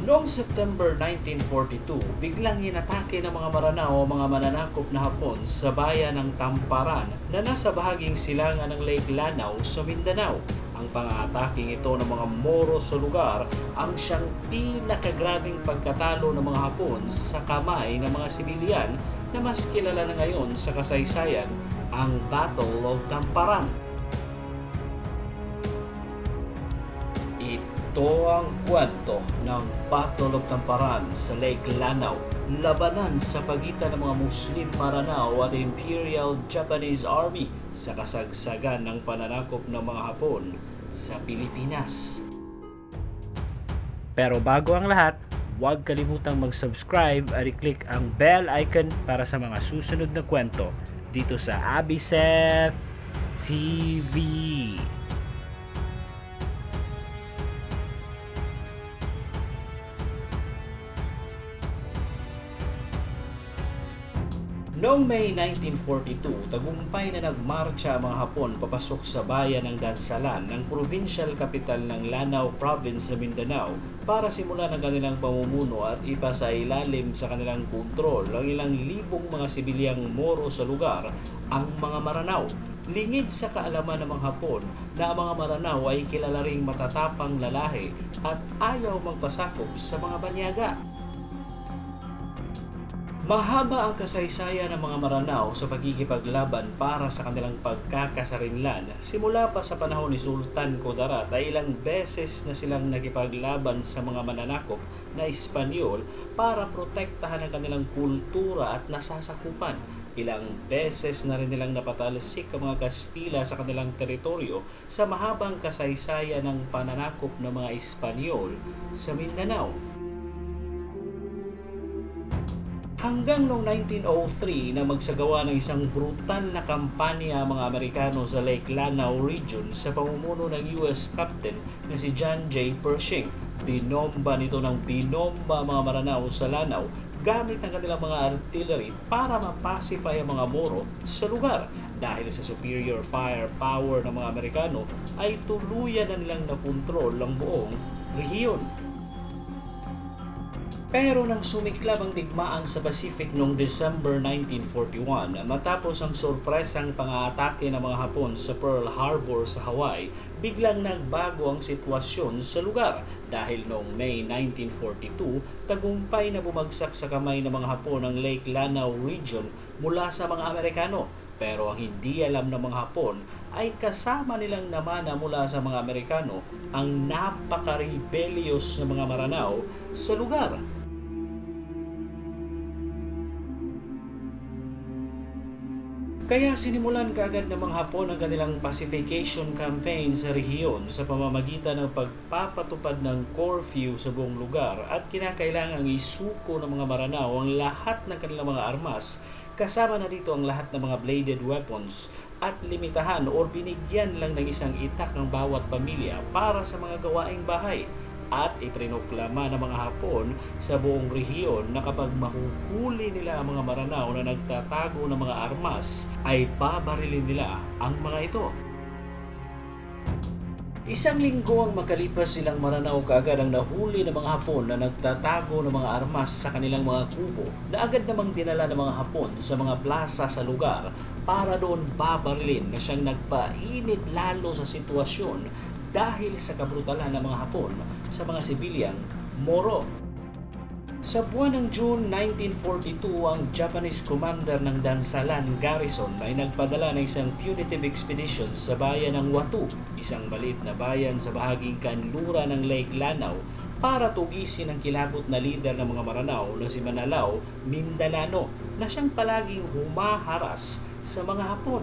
Noong September 1942, biglang inatake ng mga Maranao o mga mananakop na Hapon sa bayan ng Tamparan na nasa bahaging silangan ng Lake Lanao sa Mindanao. Ang pang-aataking ito ng mga Moro sa lugar ang siyang pinakagrabing pagkatalo ng mga Hapon sa kamay ng mga sibilyan na mas kilala na ngayon sa kasaysayan, ang Battle of Tamparan. Ito ang kwento ng Battle of Tamparan sa Lake Lanao, labanan sa pagitan ng mga Muslim Maranao at Imperial Japanese Army sa kasagsagan ng pananakop ng mga Hapon sa Pilipinas. Pero bago ang lahat, huwag kalimutang mag-subscribe at i-click ang bell icon para sa mga susunod na kwento dito sa Abiseth TV. Noong May 1942, tagumpay na nagmarcha ang mga Hapon papasok sa bayan ng Dansalan ng provincial capital ng Lanao Province sa Mindanao para simulan ang kanilang pamumuno at ipasailalim sa kanilang kontrol ang ilang libong mga sibilyang Moro sa lugar, ang mga Maranao. Lingid sa kaalaman ng mga Hapon na ang mga Maranao ay kilala ring matatapang lalahi at ayaw magpasakop sa mga banyaga. Mahaba ang kasaysayan ng mga Maranao sa pagkikipaglaban para sa kanilang pagkakasarinlan. Simula pa sa panahon ni Sultan Kudarat ay ilang beses na silang nakipaglaban sa mga mananakop na Espanyol para protektahan ang kanilang kultura at nasasakupan. Ilang beses na rin nilang napatalsik ang mga Kastila sa kanilang teritoryo sa mahabang kasaysayan ng pananakop ng mga Espanyol sa Mindanao. Hanggang noong 1903 na magsagawa ng isang brutal na kampanya ang mga Amerikano sa Lake Lanao region sa pamumuno ng US Captain na si John J. Pershing. Binomba nito ng binomba ang mga Maranao sa Lanao gamit ang kanilang mga artillery para mapacify ang mga Moro sa lugar. Dahil sa superior firepower ng mga Amerikano ay tuluyan na nilang nakontrol ang buong rehiyon. Pero nang sumiklab ang digmaan sa Pacific noong December 1941 matapos ang sorpresang pang-aatake ng mga Hapon sa Pearl Harbor sa Hawaii, biglang nagbago ang sitwasyon sa lugar dahil noong May 1942, tagumpay na bumagsak sa kamay ng mga Hapon ang Lake Lanao region mula sa mga Amerikano. Pero ang hindi alam ng mga Hapon ay kasama nilang namana mula sa mga Amerikano ang napaka-rebellious na mga Maranao sa lugar. Kaya sinimulan kaagad ng mga Hapon ang kanilang pacification campaign sa rehiyon sa pamamagitan ng pagpapatupad ng curfew sa buong lugar at kinakailangang isuko ng mga Maranao ang lahat ng kanilang mga armas, kasama na dito ang lahat ng mga bladed weapons, at limitahan o binigyan lang ng isang itak ng bawat pamilya para sa mga gawaing bahay. At iprinoklama ng mga Hapon sa buong rehiyon na kapag mahuhuli nila ang mga Maranao na nagtatago ng mga armas, ay babarilin nila ang mga ito. Isang linggo ang makalipas, silang Maranao kaagad ang nahuli ng mga Hapon na nagtatago ng mga armas sa kanilang mga kubo na agad namang dinala ng mga Hapon sa mga plaza sa lugar para doon babarilin, na siyang nagpainit lalo sa sitwasyon dahil sa kabrutalan ng mga Hapon sa mga sibilyang Moro. Sa buwan ng June 1942, ang Japanese commander ng Dansalan Garrison ay nagpadala ng isang punitive expedition sa bayan ng Watu, isang maliit na bayan sa bahaging kanluran ng Lake Lanao, para tugisin ang kilabot na lider ng mga Maranao na si Manalao Mindanao, na siyang palaging humaharas sa mga Hapon.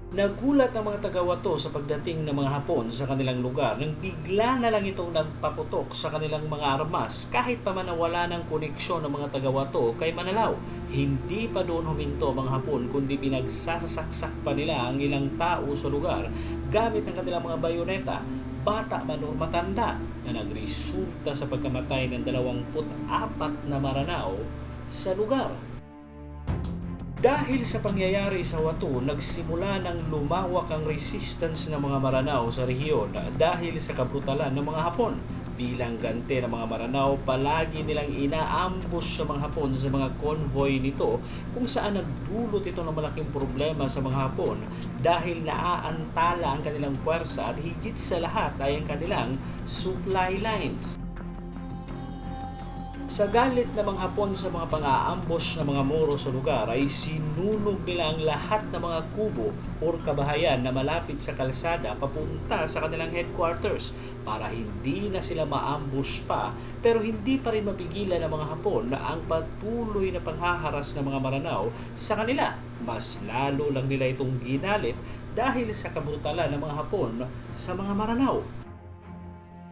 Nagulat ang mga taga-Watu sa pagdating ng mga Hapon sa kanilang lugar nang bigla na lang itong nagpaputok sa kanilang mga armas kahit pa man nawala ng koneksyon ng mga taga-Watu kay Manalao. Hindi pa doon huminto ang mga Hapon kundi pinagsasaksak pa nila ang ilang tao sa lugar gamit ang kanilang mga bayoneta, bata man o matanda, na nagresulta sa pagkamatay ng 24 na Maranao sa lugar. Dahil sa pangyayari sa Watu, nagsimula ng lumawak ang resistance ng mga Maranao sa rehiyon dahil sa kabrutalan ng mga Hapon. Bilang ganti ng mga Maranao, palagi nilang inaambush sa mga Hapon sa mga convoy nito kung saan nagdulot ito ng malaking problema sa mga Hapon dahil naaantala ang kanilang puwersa at higit sa lahat ay ang kanilang supply lines. Sa galit ng mga Hapon sa mga pang-aambush ng mga Moro sa lugar ay sinunog nila ang lahat ng mga kubo o kabahayan na malapit sa kalsada papunta sa kanilang headquarters para hindi na sila ma-ambush pa, pero hindi pa rin mapigilan ng mga Hapon na ang patuloy na panghaharas ng mga Maranao sa kanila. Mas lalo lang nila itong ginalit dahil sa kabrutalan ng mga Hapon sa mga Maranao.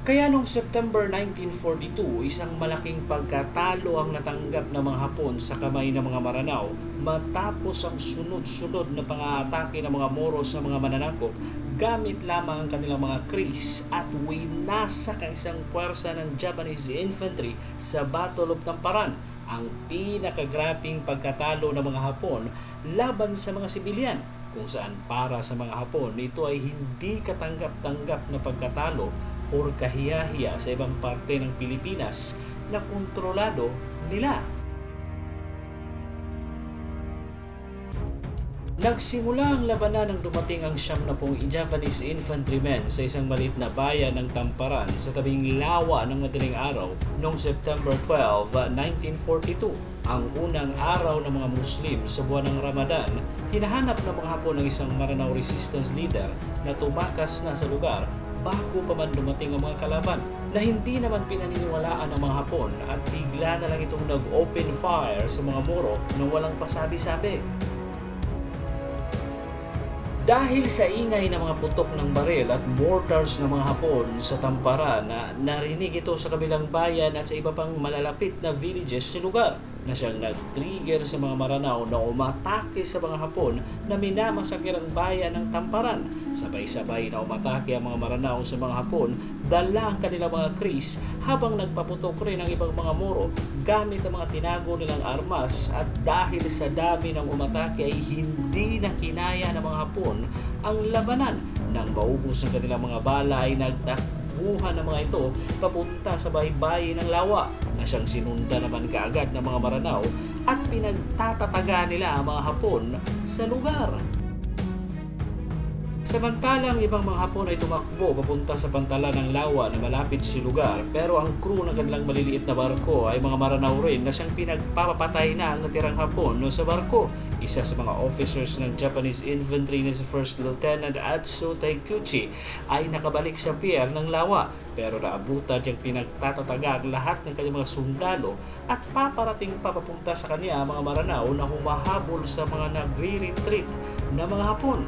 Kaya noong September 1942, isang malaking pagkatalo ang natanggap ng mga Hapon sa kamay ng mga Maranao matapos ang sunod-sunod na pang-aatake ng mga Moro sa mga mananakop gamit lamang ang kanilang mga Kris at winasak ang isang puwersa ng Japanese infantry sa Battle of Tamparan, ang pinakagrabing pagkatalo ng mga Hapon laban sa mga sibilyan, kung saan para sa mga Hapon ito ay hindi katanggap-tanggap na pagkatalo o kahiyahiya sa ibang parte ng Pilipinas na kontrolado nila. Nagsimula ang labanan nang dumating ang 70 Japanese infantrymen sa isang maliit na bayan ng Tamparan sa tabing lawa ng madaling araw noong September 12, 1942. Ang unang araw ng mga Muslim sa buwan ng Ramadan, hinahanap ng mga Hapon ng isang Maranao resistance leader na tumakas na sa lugar bago pa man dumating ang mga kalaban, na hindi naman pinaniniwalaan ng mga Hapon at bigla na lang itong nag-open fire sa mga Moro nang walang pasabi-sabi. Dahil sa ingay ng mga putok ng baril at mortars ng mga Hapon sa Tamparan na narinig ito sa kabilang bayan at sa iba pang malalapit na villages sa lugar, na siyang nag-trigger sa mga Maranao na umatake sa mga Hapon na minamasakir ang bayan ng Tamparan. Sabay-sabay na umatake ang mga Maranao sa mga Hapon, dala ang kanilang mga Kris, habang nagpaputok rin ang ibang mga Moro gamit ang mga tinago nilang armas, at dahil sa dami ng umatake ay hindi na kinaya ng mga Hapon ang labanan. Nang maubos ang kanilang mga bala ay nagtakbuhan ng mga ito papunta sa baybay ng lawa, na siyang sinunda naman kaagad ng mga Maranao at pinagtatataga nila ang mga Hapon sa lugar. Samantalang ibang mga Hapon ay tumakbo papunta sa pantalan ng lawa na malapit sa lugar, pero ang crew ng kanilang maliliit na barko ay mga Maranao rin na siyang pinagpapatay na ang natirang Hapon sa barko. Isa sa mga officers ng Japanese infantry na si First Lieutenant Atsu Taikuchi ay nakabalik sa pier ng lawa, pero naabutan niyang pinagtatataga ang lahat ng kanyang mga sundalo at paparating papapunta sa kanya ang mga Maranao na humahabol sa mga nagre-retreat na mga Hapon.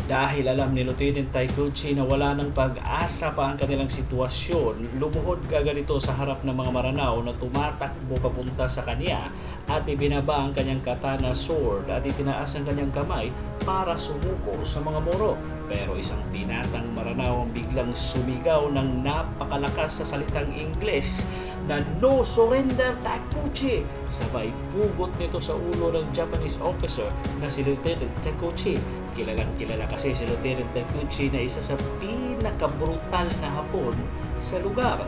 Dahil alam ni Lieutenant Taikuchi na wala ng pag-asa pa ang kanilang sitwasyon, lumuhod kaagad ito sa harap ng mga Maranao na tumatakbo papunta sa kanya at ibinaba ang kanyang katana sword at itinaas ang kanyang kamay para sumuko sa mga Moro. Pero isang binatang Maranao ang biglang sumigaw ng napakalakas sa salitang Ingles na "No surrender, Taikuchi!" Sabay pugot nito sa ulo ng Japanese officer na si Lieutenant Taikuchi. Kilalang-kilala kasi si Lieutenant Taikuchi na isa sa pinakabrutal na Hapon sa lugar.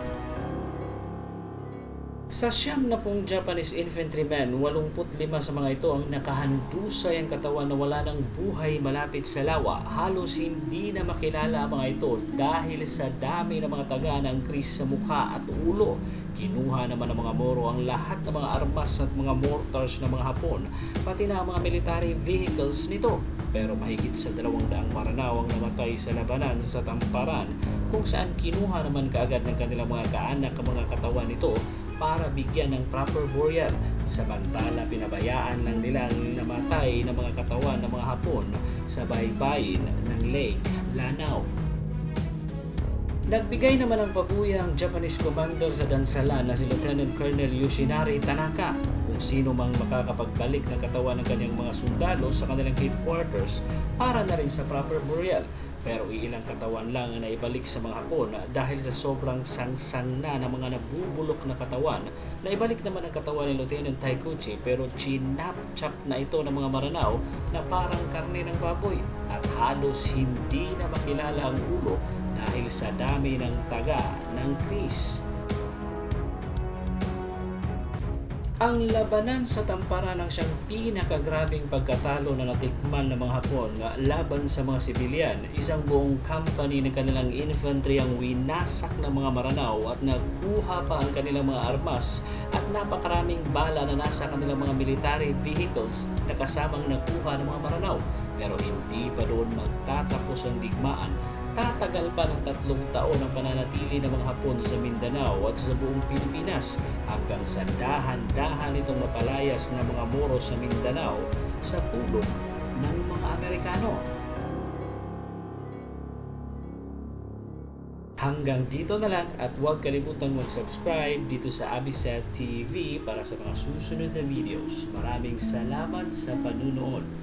Sa 70 Japanese infantrymen, 85 sa mga ito ang nakahandusay ang katawan na wala ng buhay malapit sa lawa. Halos hindi na makilala ang mga ito dahil sa dami ng mga taga ng Kris sa mukha at ulo. Kinuha naman ng mga Moro ang lahat ng mga armas at mga mortars ng mga Hapon, pati na ang mga military vehicles nito. Pero mahigit sa 200 Maranao ang namatay sa labanan sa Tamparan, kung saan kinuha naman kaagad ng kanilang mga kaanak ang mga katawan nito para bigyan ng proper burial. Samantala, pinabayaan lang nila ang namatay ng mga katawan ng mga Hapon sa baybayin ng Lake Lanao. Nagbigay naman ng pabuya ang Japanese commander sa Dansalan na si Lieutenant Colonel Yoshinari Tanaka. Kung sino mang makakapagbalik ng katawan ng kanyang mga sundalo sa kanilang headquarters para na rin sa proper burial. Pero iilang katawan lang ang naibalik sa mga Hapon dahil sa sobrang sangsang na ng mga nabubulok na katawan. Naibalik naman ang katawan ni Lieutenant Taikuchi pero chinap-chap na ito ng mga Maranao na parang karne ng baboy at halos hindi na makilala ang ulo dahil sa dami ng taga ng Kris. Ang labanan sa Tamparan ang siyang pinakagrabing pagkatalo na natikman ng mga Hapon laban sa mga sibilyan. Isang buong company ng kanilang infantry ang winasak ng mga Maranao at nakuha pa ang kanilang mga armas at napakaraming bala na nasa kanilang mga military vehicles na kasamang nakuha ng mga Maranao. Pero hindi pa doon magtatapos ang digmaan. Tatagal pa ng 3 taon ang pananatili ng mga Hapon sa Mindanao at sa buong Pilipinas hanggang sa dahan-dahan itong mapalayas ng mga Moro sa Mindanao sa tulong ng mga Amerikano. Hanggang dito na lang at huwag kalimutang mag-subscribe dito sa Abisat TV para sa mga susunod na videos. Maraming salamat sa panunood.